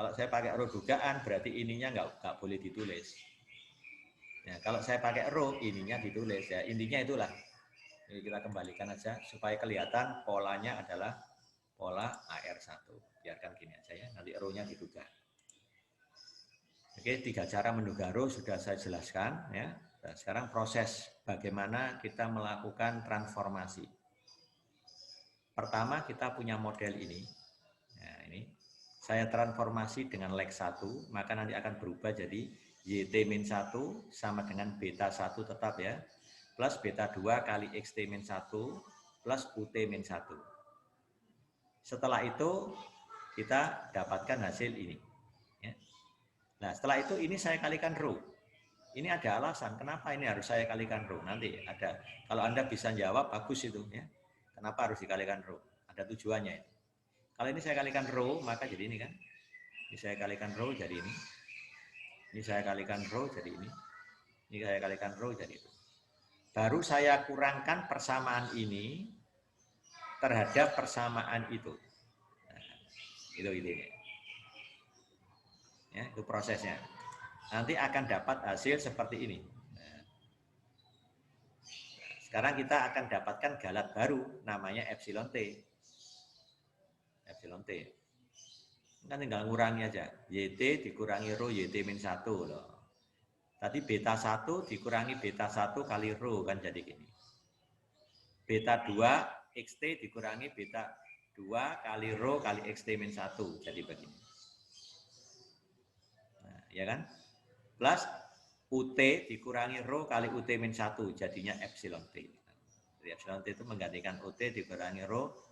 Kalau saya pakai rho dugaan, berarti ininya nggak boleh ditulis. Ya, kalau saya pakai rho, ininya ditulis. Ya, intinya itulah. Jadi kita kembalikan aja supaya kelihatan polanya adalah pola AR1. Biarkan gini aja ya, nanti rho-nya diduga. Oke, 3 cara menduga rho sudah saya jelaskan ya. Nah, sekarang proses bagaimana kita melakukan transformasi. Pertama kita punya model ini. Nah, ini saya transformasi dengan Lex 1, maka nanti akan berubah jadi YT-1 sama dengan beta 1 tetap ya, plus beta 2 kali XT-1 plus UT-1. Setelah itu kita dapatkan hasil ini. Ya. Nah setelah itu ini saya kalikan rho. Ini ada alasan kenapa ini harus saya kalikan rho. Nanti ada, kalau Anda bisa jawab bagus itu ya. Kenapa harus dikalikan rho? Ada tujuannya ya. Kalau ini saya kalikan rho, maka jadi ini kan. Ini saya kalikan rho jadi ini. Ini saya kalikan rho jadi ini. Ini saya kalikan rho jadi itu. Baru saya kurangkan persamaan ini terhadap persamaan itu. Nah, itu ini. Ya, itu prosesnya. Nanti akan dapat hasil seperti ini. Nah, sekarang kita akan dapatkan galat baru namanya epsilon T. Epsilon T. Kan tinggal ngurangi aja. YT dikurangi rho YT-1 loh. Tadi beta 1 dikurangi beta 1 kali rho kan jadi gini. Beta 2 XT dikurangi beta 2 kali rho kali XT-1 jadi begini. Nah, ya kan? Plus UT dikurangi rho kali UT-1 jadinya epsilon T. Jadi epsilon T itu menggantikan UT dikurangi rho.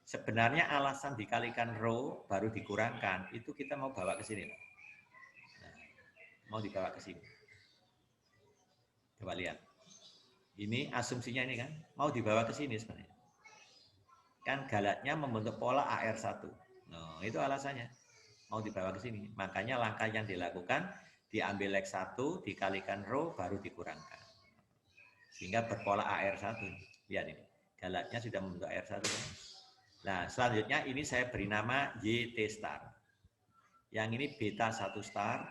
Sebenarnya alasan dikalikan rho baru dikurangkan itu kita mau bawa ke sini. Nah, mau dibawa ke sini. Coba lihat. Ini asumsinya ini kan mau dibawa ke sini sebenarnya. Kan galatnya membentuk pola AR1. Nah, itu alasannya. Mau dibawa ke sini. Makanya langkah yang dilakukan diambil Lex 1 dikalikan rho baru dikurangkan. Sehingga berpola AR1. Lihat ini. Galatnya sudah membentuk AR1 kan. Nah, selanjutnya ini saya beri nama YT star. Yang ini beta 1 star,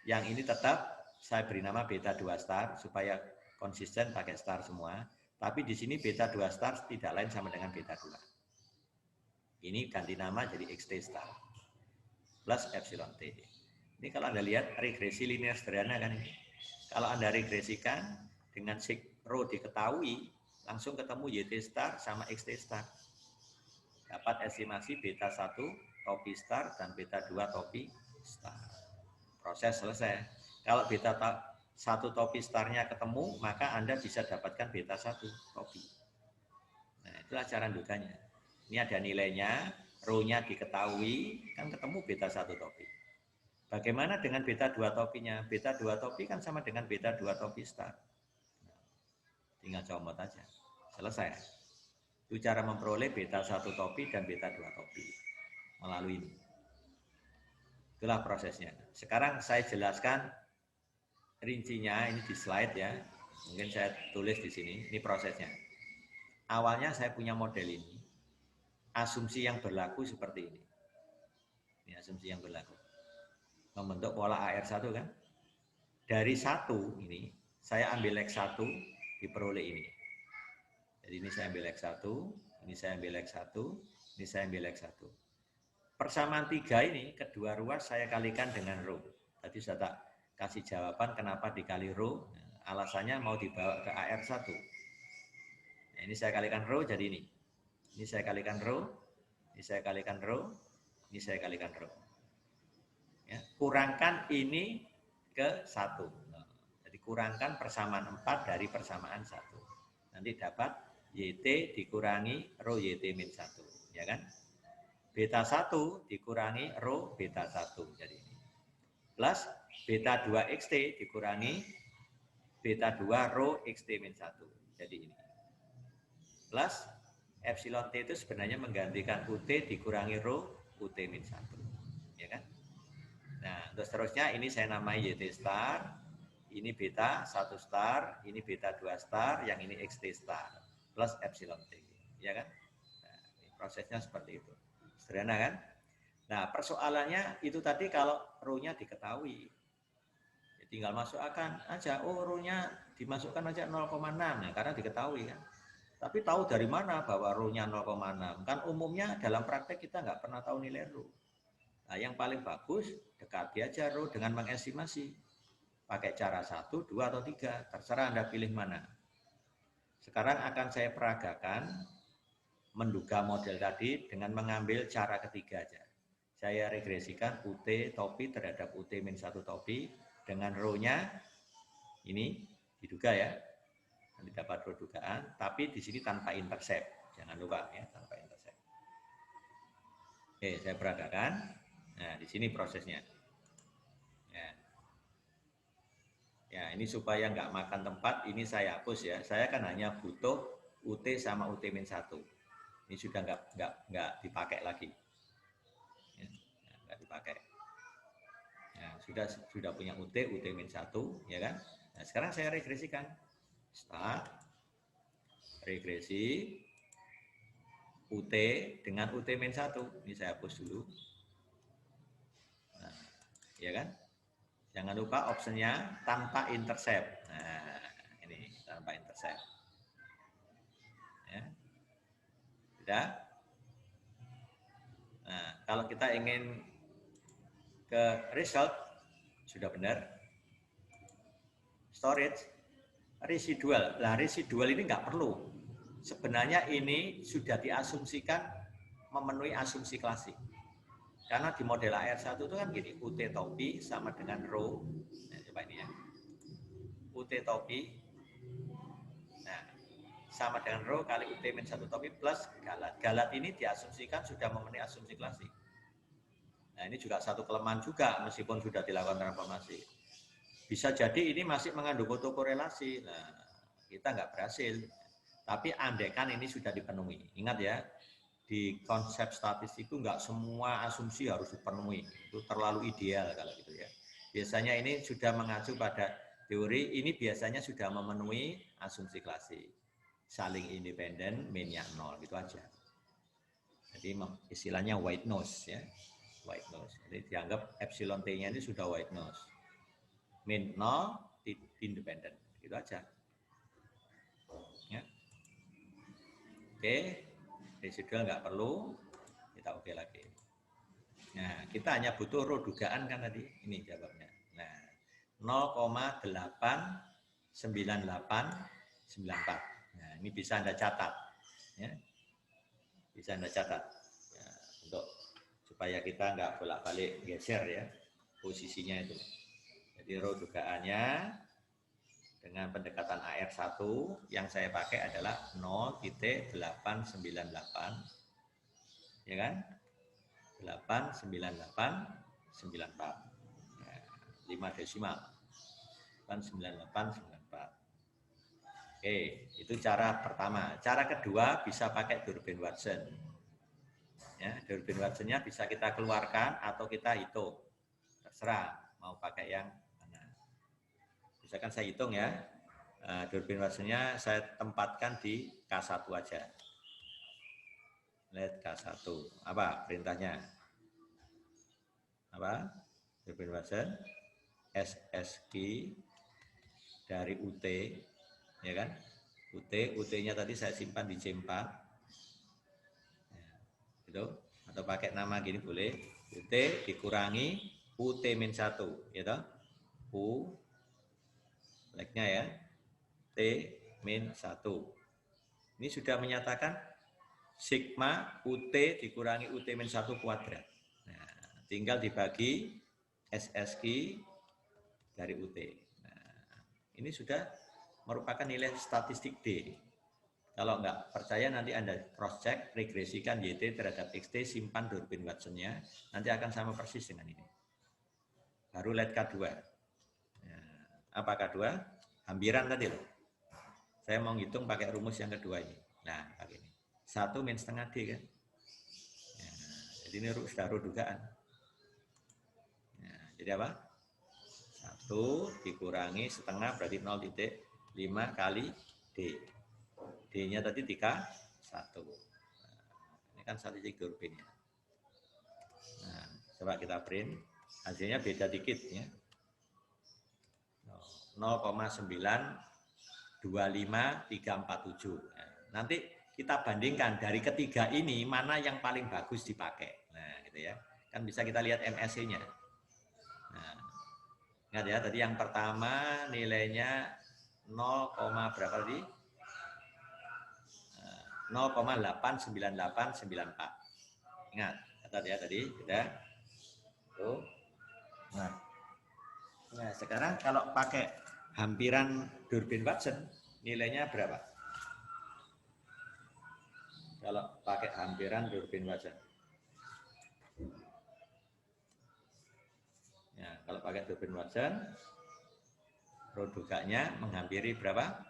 yang ini tetap saya beri nama beta 2 star supaya konsisten pakai star semua. Tapi di sini beta 2 star tidak lain sama dengan beta 2. Ini ganti nama jadi XT star plus epsilon T. Ini kalau Anda lihat regresi linear sederhana kan ini. Kalau Anda regresikan dengan sig rho diketahui, langsung ketemu YT star sama XT star. Dapat estimasi beta 1 topi star dan beta 2 topi star. Proses selesai. Kalau beta 1 topi starnya ketemu, maka Anda bisa dapatkan beta 1 topi. Nah, itulah cara duganya. Ini ada nilainya, rho-nya diketahui, kan ketemu beta 1 topi. Bagaimana dengan beta 2 topinya? Beta 2 topi kan sama dengan beta 2 topi star. Nah, tinggal comot aja. Selesai. Itu cara memperoleh beta 1 topi dan beta 2 topi melalui ini. Itulah prosesnya. Sekarang saya jelaskan rincinya ini di slide ya. Mungkin saya tulis di sini. Ini prosesnya. Awalnya saya punya model ini. Asumsi yang berlaku seperti ini. Ini asumsi yang berlaku. Membentuk pola AR1 kan. Dari 1 ini saya ambil Lex 1 diperoleh ini. Jadi ini saya ambil X1, ini saya ambil X1, ini saya ambil X1. Persamaan 3 ini, kedua ruas saya kalikan dengan rho. Tadi saya tak kasih jawaban kenapa dikali rho. Nah, alasannya mau dibawa ke AR1. Nah, ini saya kalikan rho jadi ini. Ini saya kalikan rho, ini saya kalikan rho, ini saya kalikan rho. Ya, kurangkan ini ke 1. Nah, jadi kurangkan persamaan 4 dari persamaan 1. Nanti dapat YT dikurangi rho YT-1, ya kan? Beta 1 dikurangi rho beta 1, jadi ini. Plus beta 2 XT dikurangi beta 2 rho XT-1, jadi ini. Plus epsilon T itu sebenarnya menggantikan UT dikurangi rho UT-1, ya kan? Nah, untuk seterusnya ini saya namai YT star, ini beta 1 star, ini beta 2 star, yang ini XT star. Plus epsilon T, ya kan? Nah, prosesnya seperti itu. Sederhana kan? Nah, persoalannya itu tadi kalau rho-nya diketahui. Ya, tinggal masukkan aja, oh rho-nya dimasukkan aja 0,6, ya, karena diketahui kan. Tapi tahu dari mana bahwa rho-nya 0,6? Kan umumnya dalam praktek kita nggak pernah tahu nilai rho. Nah, yang paling bagus dekati aja rho dengan mengestimasi. Pakai cara 1, 2, atau 3, terserah Anda pilih mana. Sekarang akan saya peragakan menduga model tadi dengan mengambil cara ketiga aja. Saya regresikan UT topi terhadap UT-1 topi dengan rho-nya ini diduga ya. Nanti dapat rho dugaan, tapi di sini tanpa intercept. Jangan lupa ya, tanpa intercept. Oke, saya peragakan. Nah, di sini prosesnya. Ya. Ya, ini supaya nggak makan tempat, ini saya hapus ya. Saya kan hanya butuh UT sama UT-1. Ini sudah nggak dipakai lagi. Ya, nggak dipakai. Ya, sudah punya UT, UT-1, ya kan? Nah, sekarang saya regresikan. Start, regresi, UT dengan UT-1. Ini saya hapus dulu. Nah, ya kan? Jangan lupa optionnya tanpa intercept. Nah, ini tanpa intercept. Ya. Sudah. Nah, kalau kita ingin ke result, sudah benar. Storage, residual. Nah, residual ini nggak perlu. Sebenarnya ini sudah diasumsikan memenuhi asumsi klasik. Karena di model AR1 itu kan gini, UT topi sama dengan rho. Nah, coba ini ya. UT topi, nah, sama dengan rho kali UT-1 topi plus galat. Galat ini diasumsikan sudah memenuhi asumsi klasik. Nah, ini juga satu kelemahan juga meskipun sudah dilakukan transformasi. Bisa jadi ini masih mengandung autokorelasi. Nah, kita nggak berhasil. Tapi andaikan ini sudah dipenuhi. Ingat ya, di konsep statistik itu nggak semua asumsi harus dipenuhi. Itu terlalu ideal kalau gitu ya. Biasanya ini sudah mengacu pada teori, ini biasanya sudah memenuhi asumsi klasik. Saling independen, mean-nya 0, gitu aja. Jadi istilahnya white noise ya. White noise. Jadi dianggap epsilon T-nya ini sudah white noise. Mean 0, independen. Gitu aja. Ya. Oke, residual nggak perlu, kita oke lagi. Nah, kita hanya butuh rho dugaan kan tadi, ini jawabnya. Nah, 0,89894. Nah, ini bisa Anda catat, ya. Bisa Anda catat, ya, untuk supaya kita nggak bolak-balik geser ya posisinya itu. Jadi rho dugaannya dengan pendekatan AR1 yang saya pakai adalah 0,898, ya kan? 89894. Nah, 5 desimal. 89894. Oke, itu cara pertama. Cara kedua bisa pakai Durbin Watson. Ya, Durbin Watson-nya bisa kita keluarkan atau kita hitung. Terserah mau pakai yang mana. Misalkan saya hitung ya. Durbin Watson-nya saya tempatkan di K1 aja. Lihat K1. Apa perintahnya? Apa? Durbin Watson SSQ dari UT, ya kan? UT-nya tadi saya simpan di C4. Ya, gitu. Atau pakai nama gini boleh. UT dikurangi UT-1, ya toh? U like-nya ya. T-1. Ini sudah menyatakan sigma UT dikurangi UT-1 kuadrat. Nah, tinggal dibagi SSQ dari UT. Nah, ini sudah merupakan nilai statistik D. Kalau nggak percaya nanti Anda cross check, regresikan YT terhadap XT, simpan Durbin Watson-nya, nanti akan sama persis dengan ini. Baru lihat K2. Nah, apa K2? Hampiran tadi loh. Saya mau ngitung pakai rumus yang kedua ini. Nah, pakai ini. 1 min setengah D kan. Nah, jadi ini sudah rho dugaan. Nah, jadi apa? 1 dikurangi setengah berarti 0,5 kali D. D-nya tadi 1. Nah, ini kan statistik Durbinnya. Nah, coba kita print. Hasilnya beda dikit ya. 0,925347. Nah, nanti kita bandingkan dari ketiga ini mana yang paling bagus dipakai. Nah, gitu ya. Kan bisa kita lihat MSC-nya. Nah, ingat ya, tadi yang pertama nilainya 0, berapa tadi? 0,89894. Ingat, kata dia tadi, sudah. Tuh. Nah, sekarang kalau pakai hampiran Durbin Watson, nilainya berapa? Kalau pakai hampiran Durbin Watson. Ya, kalau pakai Durbin Watson, produknya menghampiri berapa?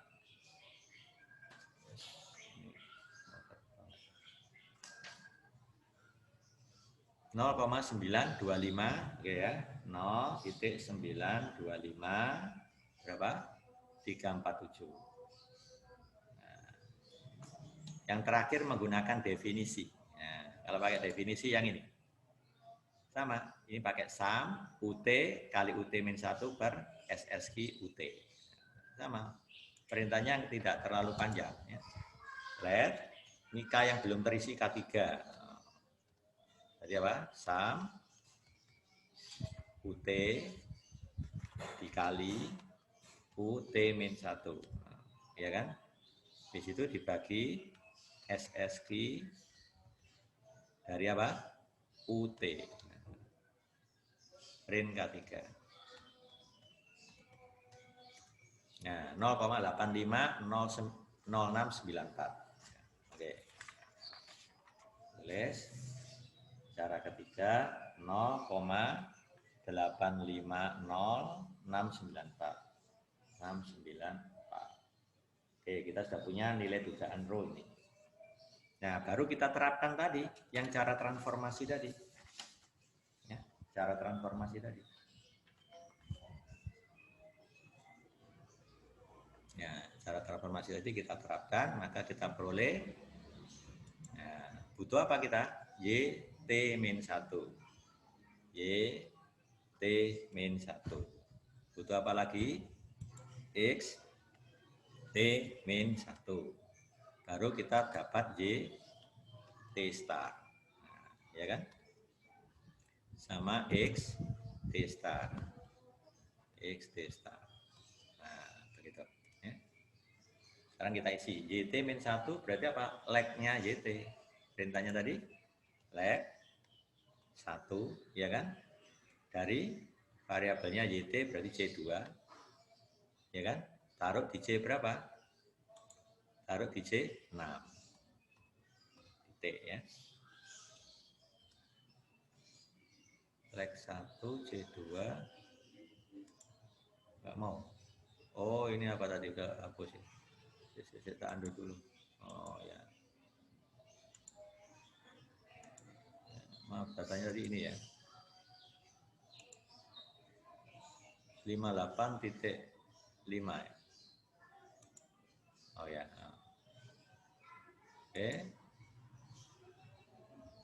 0,925, oke ya, 0,925 berapa? 347. Nah, yang terakhir menggunakan definisi. Nah, kalau pakai definisi yang ini sama, ini pakai SAM UT kali UT-1 per SSQ UT. Sama, perintahnya tidak terlalu panjang. Ya. Let, ini K yang belum terisi K3. Tadi apa? SAM UT dikali UT-1. Ya kan? Di situ dibagi SSQ dari apa? UT. Print K3. Nah, 0,850694. Oke. Tulis. Cara ketiga 0,850694. Oke, kita sudah punya nilai dugaan rho ini. Nah, baru kita terapkan tadi yang cara transformasi tadi. Ya, cara transformasi tadi. Ya, cara transformasi tadi kita terapkan, maka kita peroleh. Nah, butuh apa kita? YT-1. YT-1. Butuh apa lagi? X T-1. Baru kita dapat YT star. Nah, ya kan? Sama X T star. X T star. Nah, begitu. Ya. Sekarang kita isi. YT-1 berarti apa? Leg-nya YT. Perintahnya tadi leg 1, ya kan? Dari variabelnya YT berarti C2. Ya kan? Taruh di C berapa? Taruh di C6. Titik ya. Leg 1 C2. Enggak mau. Oh, ini apa tadi? Udah hapus ya. Saya undo dulu. Oh ya. Maaf, datanya tadi ini ya. 58.5 ya. Oh ya. Oke.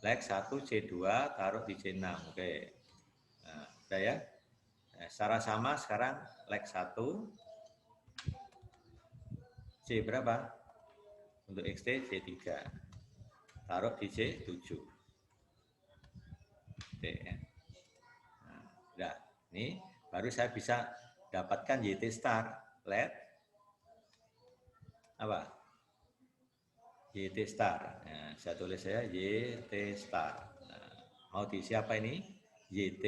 Leg 1 C2 taruh di C6. Oke. Nah, udah ya. Nah, secara sama sekarang leg 1 C berapa? Untuk XT C3. Taruh di C7. Oke ya. Nah, udah. Ini baru saya bisa dapatkan YT star. Let apa? YT star. Nah, saya tulis saya YT star. Nah, mau diisi apa ini? YT,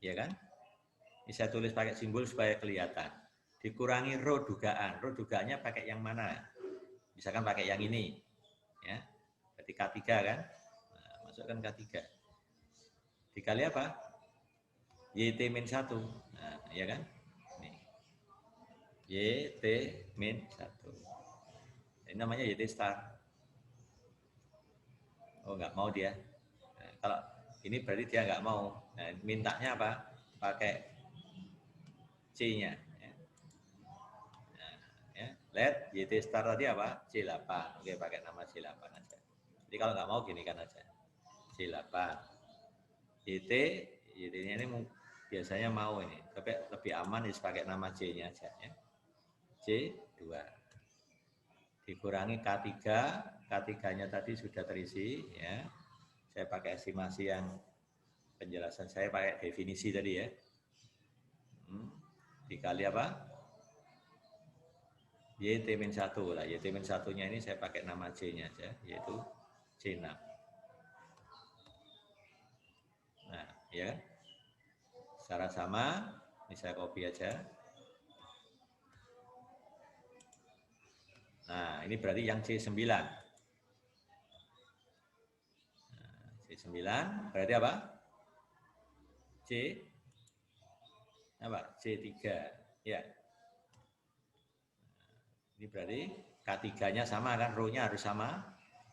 ya kan? Ini saya tulis pakai simbol supaya kelihatan. Dikurangi row dugaan. Row dugaannya pakai yang mana? Misalkan pakai yang ini. Ya. Berarti K3 kan? Nah, masukkan K3. Dikali apa? YT-1. Nah, ya kan? Nih. YT-1. Ini namanya YT star. Oh, nggak mau dia. Nah, kalau ini berarti dia nggak mau. Nah, mintanya apa? Pakai C-nya. Ya. Nah, ya. Lihat YT star tadi apa? C8. Oke, pakai nama C8 aja. Jadi kalau nggak mau gini kan aja. C8. YT-nya ini biasanya mau ini, tapi lebih aman pakai nama J-nya aja ya. J2 dikurangi K3, K3-nya tadi sudah terisi ya. Saya pakai estimasi yang penjelasan saya pakai definisi tadi ya. Dikali apa? YT-1 lah. YT-1-nya ini saya pakai nama J-nya aja, yaitu C6. Nah, ya. Secara sama, ini saya copy aja. Nah, ini berarti yang C9. Nah, C9 berarti apa? C3. Ya. Ini berarti K3-nya sama kan, row-nya harus sama.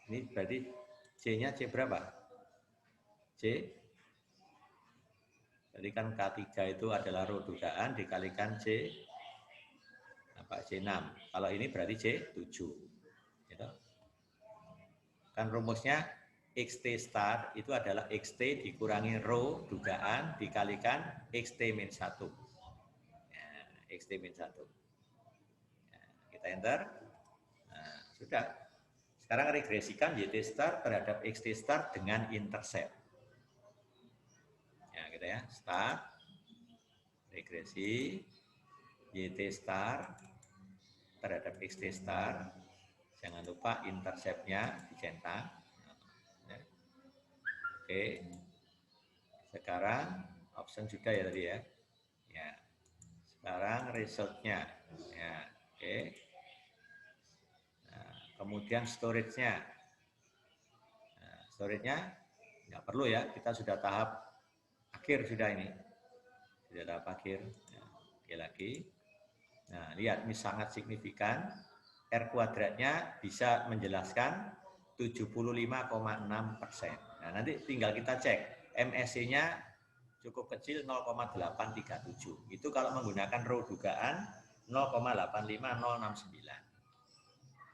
Ini berarti C-nya C berapa? Jadi kan K3 itu adalah row dugaan dikalikan C6. Kalau ini berarti C7. Gitu. Kan rumusnya XT start itu adalah XT dikurangi row dugaan dikalikan XT-1. Ya, XT-1. Ya, kita enter. Nah, sudah. Sekarang regresikan YT start terhadap XT start dengan intercept. Ya, gitu ya. Start, regresi, YT start terhadap XT start. Jangan lupa intercept-nya dicetak. Ya. Oke. Sekarang option sudah ya tadi ya. Ya. Sekarang result-nya. Ya, oke. Nah, kemudian storage-nya. Nah, storage-nya nggak perlu ya, kita sudah tahap akhir sudah ini. Sudah tahap akhir. Ya, oke lagi. Nah, lihat ini sangat signifikan. R kuadratnya bisa menjelaskan 75,6%. Nah, nanti tinggal kita cek. MSC-nya cukup kecil 0,837. Itu kalau menggunakan row dugaan 0,85069.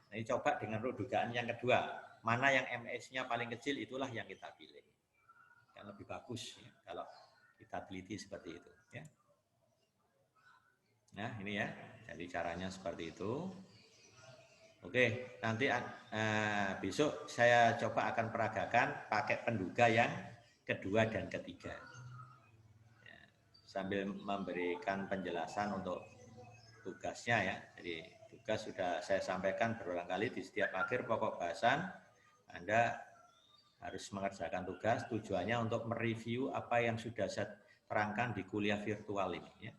Nah, ini coba dengan row dugaan yang kedua. Mana yang MSC-nya paling kecil, itulah yang kita pilih. Yang lebih bagus ya, kalau kita teliti seperti itu. Ya. Nah, ini ya. Jadi caranya seperti itu. Oke, nanti besok saya coba akan peragakan pakai penduga yang kedua dan ketiga. Ya, sambil memberikan penjelasan untuk tugasnya ya. Jadi tugas sudah saya sampaikan berulang kali di setiap akhir pokok bahasan. Anda harus mengerjakan tugas, tujuannya untuk mereview apa yang sudah saya terangkan di kuliah virtual ini. Ya.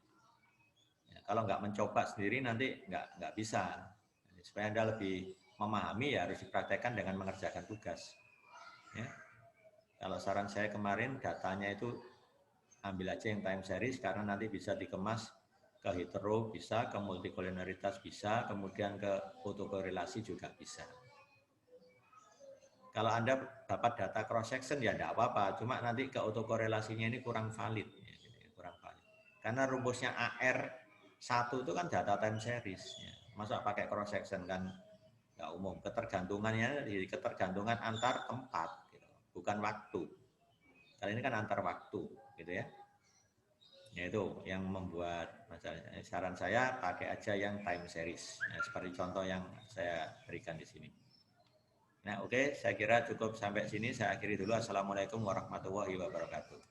Ya, kalau nggak mencoba sendiri nanti nggak bisa. Supaya Anda lebih memahami ya harus dipraktekkan dengan mengerjakan tugas. Ya. Kalau saran saya kemarin datanya itu ambil aja yang time series karena nanti bisa dikemas ke hetero bisa, ke multikolinialitas bisa, kemudian ke autokorelasi juga bisa. Kalau Anda dapat data cross section ya tidak apa-apa, cuma nanti ke autokorelasinya ini kurang valid, ya, kurang valid. Karena rumusnya AR1 itu kan data time series. Ya. Masa pakai cross section kan nggak umum. Ketergantungannya di ketergantungan antar tempat, gitu. Bukan waktu. Kali ini kan antar waktu, gitu ya. Yaitu yang membuat masalahnya. Saran saya pakai aja yang time series, ya, seperti contoh yang saya berikan di sini. Nah, oke, saya kira cukup sampai sini. Saya akhiri dulu. Assalamualaikum warahmatullahi wabarakatuh.